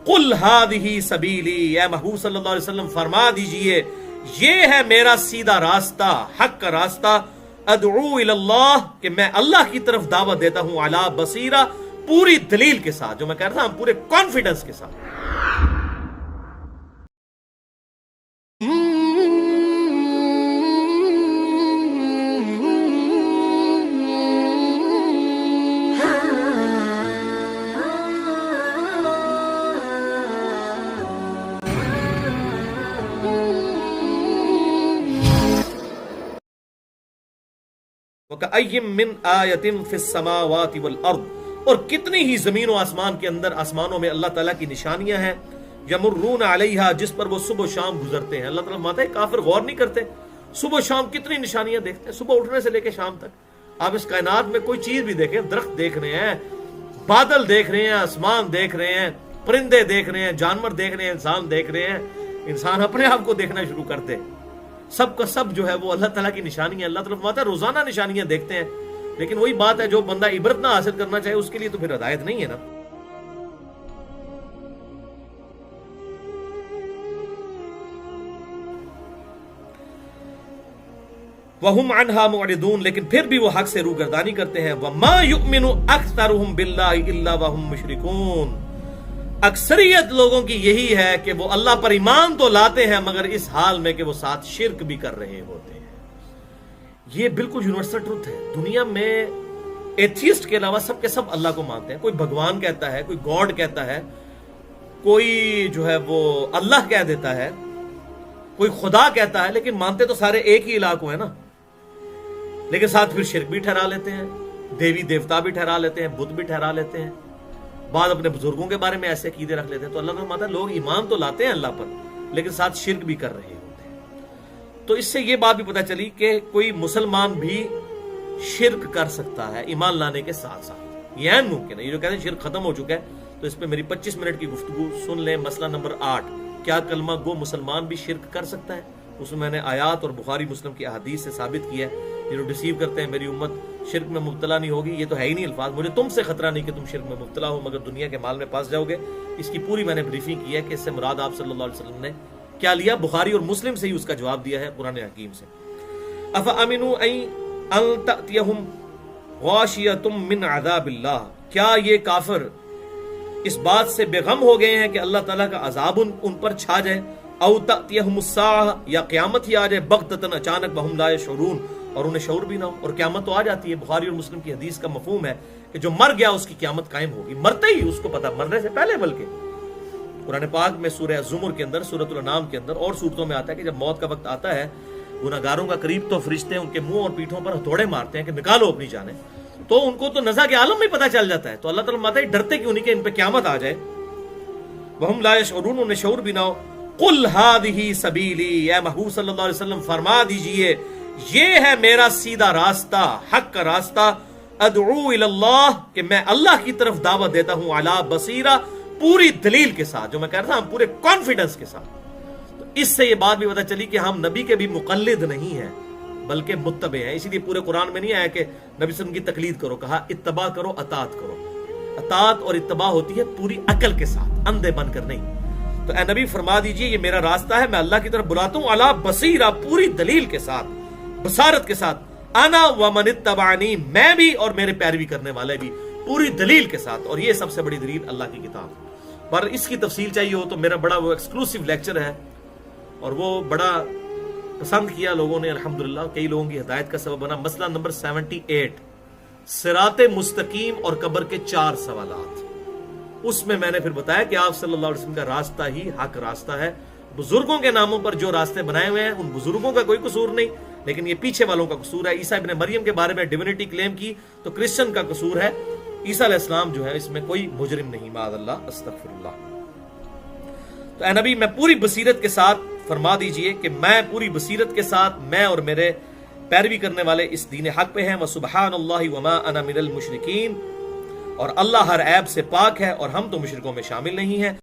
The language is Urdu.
قل ہذہ سبیلی، اے محبوب صلی اللہ علیہ وسلم فرما دیجئے یہ ہے میرا سیدھا راستہ، حق کا راستہ، ادعو الی اللہ، کہ میں اللہ کی طرف دعوت دیتا ہوں، علی بصیرہ، پوری دلیل کے ساتھ، جو میں کہہ رہا تھا پورے کانفیڈنس کے ساتھ۔ وَكَأَيٍّ مِّنْ آیَةٍ فِي السَّمَاوَاتِ وَالْأَرْضِ، اور کتنی ہی زمین و آسمان کے اندر، آسمانوں میں اللہ تعالیٰ کی نشانیاں ہیں، یمرون علیہا، جس پر وہ صبح و شام گزرتے ہیں۔ اللہ تعالیٰ فرماتا ہے کافر غور نہیں کرتے، صبح و شام کتنی نشانیاں دیکھتے ہیں، صبح اٹھنے سے لے کے شام تک۔ آپ اس کائنات میں کوئی چیز بھی دیکھیں، درخت دیکھ رہے ہیں، بادل دیکھ رہے ہیں، آسمان دیکھ رہے ہیں، پرندے دیکھ رہے ہیں، جانور دیکھ رہے ہیں، انسان دیکھ رہے ہیں، انسان اپنے آپ کو دیکھنا شروع کرتے ہیں۔ سب کا سب جو ہے وہ اللہ تعالیٰ کی نشانی ہے۔ اللہ تعالیٰ فرماتا ہے روزانہ نشانیاں دیکھتے ہیں، لیکن وہی بات ہے جو بندہ عبرت نہ حاصل کرنا چاہے اس کے لیے تو پھر ہدایت نہیں ہے نا۔ وَهُمْ عَنْهَا مُعْرِضُونَ، لیکن پھر بھی وہ حق سے روگردانی کرتے ہیں۔ وَمَا يُؤْمِنُ أَكْثَرُهُمْ بِاللَّهِ إِلَّا وَهُمْ مُشْرِكُونَ، اکثریت لوگوں کی یہی ہے کہ وہ اللہ پر ایمان تو لاتے ہیں مگر اس حال میں کہ وہ ساتھ شرک بھی کر رہے ہوتے ہیں۔ یہ بالکل یونیورسل ٹروتھ ہے۔ دنیا میں ایتھیسٹ کے علاوہ سب کے سب اللہ کو مانتے ہیں۔ کوئی بھگوان کہتا ہے، کوئی گاڈ کہتا ہے، کوئی جو ہے وہ اللہ کہہ دیتا ہے، کوئی خدا کہتا ہے، لیکن مانتے تو سارے ایک ہی الہ کو ہے نا۔ لیکن ساتھ پھر شرک بھی ٹھہرا لیتے ہیں، دیوی دیوتا بھی ٹھہرا لیتے ہیں، بت بھی ٹھہرا لیتے ہیں، بعض اپنے بزرگوں کے بارے میں ایسے عقیدے رکھ لیتے ہیں۔ تو اللہ تعالیٰ ہے لوگ ایمان تو لاتے ہیں اللہ پر لیکن ساتھ شرک بھی کر رہے ہوتے ہیں۔ تو اس سے یہ بات بھی پتہ چلی کہ کوئی مسلمان بھی شرک کر سکتا ہے ایمان لانے کے ساتھ ساتھ، یہ ممکن ہے۔ یہ جو کہتے ہیں شرک ختم ہو چکا ہے، تو اس پہ میری 25 منٹ کی گفتگو سن لیں۔ مسئلہ نمبر 8، کیا کلمہ گو مسلمان بھی شرک کر سکتا ہے؟ اس میں نے آیات اور بخاری مسلم کی احادیث سے ثابت کیا ہے۔ یہ جو ڈسیو کرتے ہیں میری امت شرک میں مبتلا نہیں ہوگی، یہ تو ہے ہی نہیں الفاظ۔ مجھے تم سے خطرہ نہیں کہ تم شرک میں مبتلا ہو مگر دنیا کے مال میں پاس جاؤ گے۔ اس کی پوری میں نے بریفنگ کی ہے کہ اس سے مراد آپ صلی اللہ علیہ وسلم نے کیا لیا، بخاری اور مسلم سے ہی اس کا جواب دیا ہے قرآن حکیم سے۔ افامنوا ان تأتیہم غاشیۃ من عذاب اللہ، کیا یہ کافر اس بات سے بے غم ہو گئے ہیں کہ اللہ تعالیٰ کا عذاب ان پر چھا جائے، او تأتیہم الساعہ، یا قیامت ہی آ جائے، بغتۃ، اچانک، وہم لا یشعرون، اور انہیں شعور بھی نہ ہو۔ اور قیامت تو آ جاتی ہے، بخاری اور مسلم کی حدیث کا مفہوم ہے کہ جو مر گیا اس کی قیامت قائم ہوگی، مرتے ہی اس کو پتا، مرنے سے پہلے بلکہ۔ قرآن پاک میں سورہ الزمر کے اندر، سورۃ الانعام کے اندر اور سورتوں میں آتا ہے کہ جب موت کا وقت آتا ہے گناہگاروں کا قریب تو فرشتے ان کے منہ اور پیٹھوں پر ہتھوڑے مارتے ہیں کہ نکالو اپنی جانیں، تو ان کو تو نزا کے عالم میں پتہ چل جاتا ہے۔ تو اللہ تعالیٰ ماتا ہے ڈرتے کیوں نہیں کہ ان پہ قیامت آ جائے، وہم لا یشعرون، انہیں شعور بھی نہ ہو۔ قل ہذہ سبیلی، اے محبوب صلی اللہ علیہ وسلم فرما دیجئے یہ ہے میرا سیدھا راستہ، حق کا راستہ، ادعو الی اللہ، کہ میں اللہ کی طرف دعوت دیتا ہوں، علی بصیرہ، پوری دلیل کے ساتھ، جو میں کہہ رہا تھا پورے کانفیڈنس کے ساتھ۔ تو اس سے یہ بات بھی پتہ چلی کہ ہم نبی کے بھی مقلد نہیں ہیں بلکہ متبع ہیں۔ اسی لیے پورے قرآن میں نہیں آیا کہ نبی صلی اللہ علیہ وسلم کی تقلید کرو، کہا اتباع کرو، اطاعت کرو۔ اطاعت اور اتباع ہوتی ہے پوری عقل کے ساتھ، اندھے بن کر نہیں۔ تو اے نبی فرما دیجئے یہ میرا راستہ ہے، میں اللہ کی طرف بلاتا ہوں، علی بصیرہ، پوری دلیل کے ساتھ، بصارت کے ساتھ، انا ومن اتبعنی، میں بھی اور میرے پیروی کرنے والے بھی، پوری دلیل کے ساتھ۔ اور یہ سب سے بڑی دلیل اللہ کی کتاب۔ پر اس کی تفصیل چاہیے ہو تو میرا بڑا وہ ایکسکلوسیو لیکچر ہے، اور وہ بڑا پسند کیا لوگوں نے، الحمدللہ کئی لوگوں کی ہدایت کا سبب بنا۔ مسئلہ نمبر 78، صراط مستقیم اور قبر کے 4 سوالات۔ اس میں نے پھر بتایا کہ آپ صلی اللہ علیہ وسلم کا راستہ ہی حق راستہ ہے۔ بزرگوں کے ناموں پر جو راستے بنائے ہوئے ہیں ان بزرگوں کا کوئی قصور نہیں، لیکن یہ پیچھے والوں کا قصور ہے۔ عیسیٰ ابن مریم کے بارے میں ڈیوینٹی کلیم کی تو کرسچن کا قصور ہے، عیسیٰ علیہ السلام جو ہے اس میں کوئی مجرم نہیں، معاذ اللہ، استغفر اللہ۔ تو اے نبی میں پوری بصیرت کے ساتھ فرما دیجئے کہ میں پوری بصیرت کے ساتھ، میں اور میرے پیروی کرنے والے اس دین حق پہ ہیں۔ وسبحان اللہ وما انا من المشرکین، اور اللہ ہر عیب سے پاک ہے اور ہم تو مشرکوں میں شامل نہیں ہیں۔